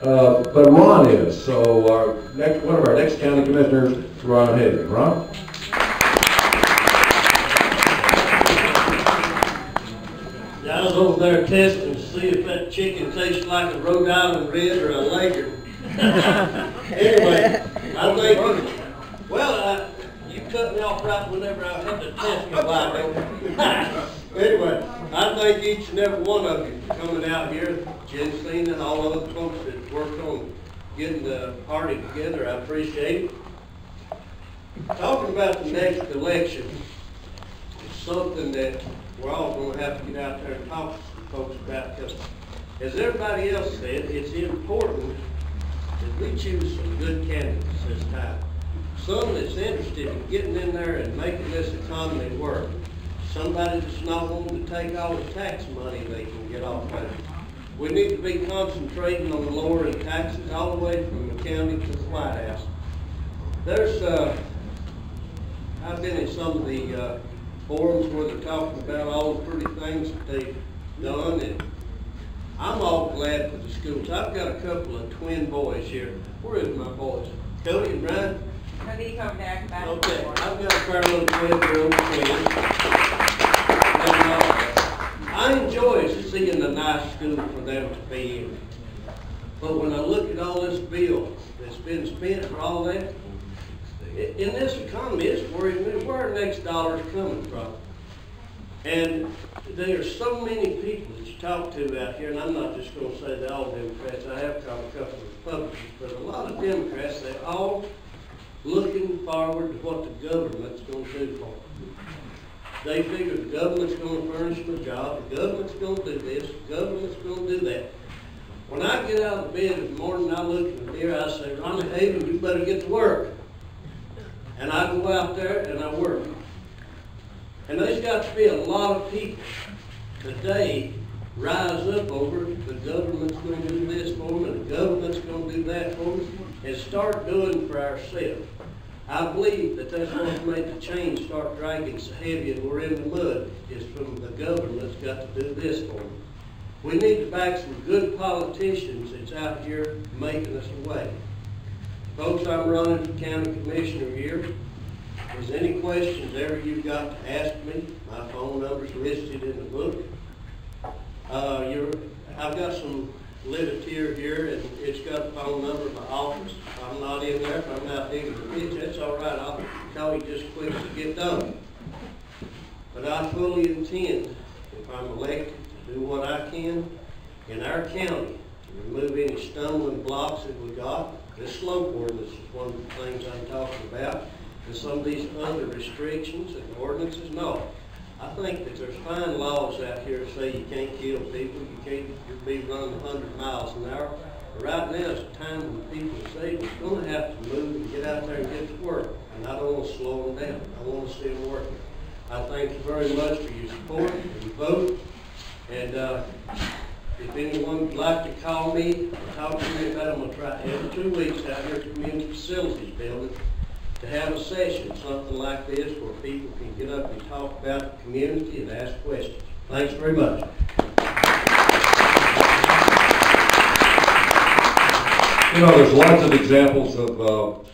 but Ron is. So one of our next county commissioners, Ron Haley. Ron? I was over there testing to see if that chicken tastes like a Rhode Island Red or a Lager. Anyway, I think, you cut me off right whenever I had to test my life. Anyway, I thank each and every one of you for coming out here, Jensine and all other folks that worked on getting the party together. I appreciate it. Talking about the next election is something that we're all going to have to get out there and talk to some folks about, because as everybody else said, it's important that we choose some good candidates this time. Some that's interested in getting in there and making this economy work. Somebody that's not wanting to take all the tax money they can get off of it. We need to be concentrating on lowering taxes all the way from the county to the White House. There's, I've been in some of the forums where they're talking about all the pretty things that they've done, and I'm all glad for the schools. I've got a couple of twin boys here. Where is my boys? Cody and Brian? Cody, come back about okay, I've got a pair of little twin twins. I enjoy seeing a nice school for them to be in. But when I look at all this bill that's been spent for all that, in this economy, it's worrying me where the next dollar is coming from. And there are so many people that you talk to out here, and I'm not just going to say they're all Democrats. I have called a couple of Republicans, but a lot of Democrats, they're all looking forward to what the government's going to do for them. They figure the government's going to furnish them a job, the government's going to do this, the government's going to do that. When I get out of bed in the morning, I look in the mirror, I say, Ronnie Haven, you better get to work. And I go out there and I work. And there's got to be a lot of people today rise up over the government's going to do this for them and the government's going to do that for them, and start doing for ourselves. I believe that that's what's made the chain start dragging so heavy and we're in the mud, is from the government's got to do this for them. We need to back some good politicians that's out here making us a way. Folks, I'm running for county commissioner here. If there's any questions ever you've got to ask me, my phone number's listed in the book. I've got some literature here, and it's got a phone number of my office. If I'm not in there, if I'm out digging the ditch, that's all right. I'll call you just quick to get done. But I fully intend, if I'm elected, to do what I can in our county to remove any stumbling blocks that we got. This slope ordinance is one of the things I'm talking about, and some of these other restrictions and ordinances. No, I think that there's fine laws out here that say you can't kill people, you can't be running 100 miles an hour. But right now is a time when people say we're going to have to move and get out there and get to work. And I don't want to slow them down. I want to see them working. I thank you very much for your support and your vote. And if anyone would like to call me or talk to me about it, I'm going to try every 2 weeks out here at the Community Facilities Building to have a session, something like this, where people can get up and talk about the community and ask questions. Thanks very much. You know, there's lots of examples of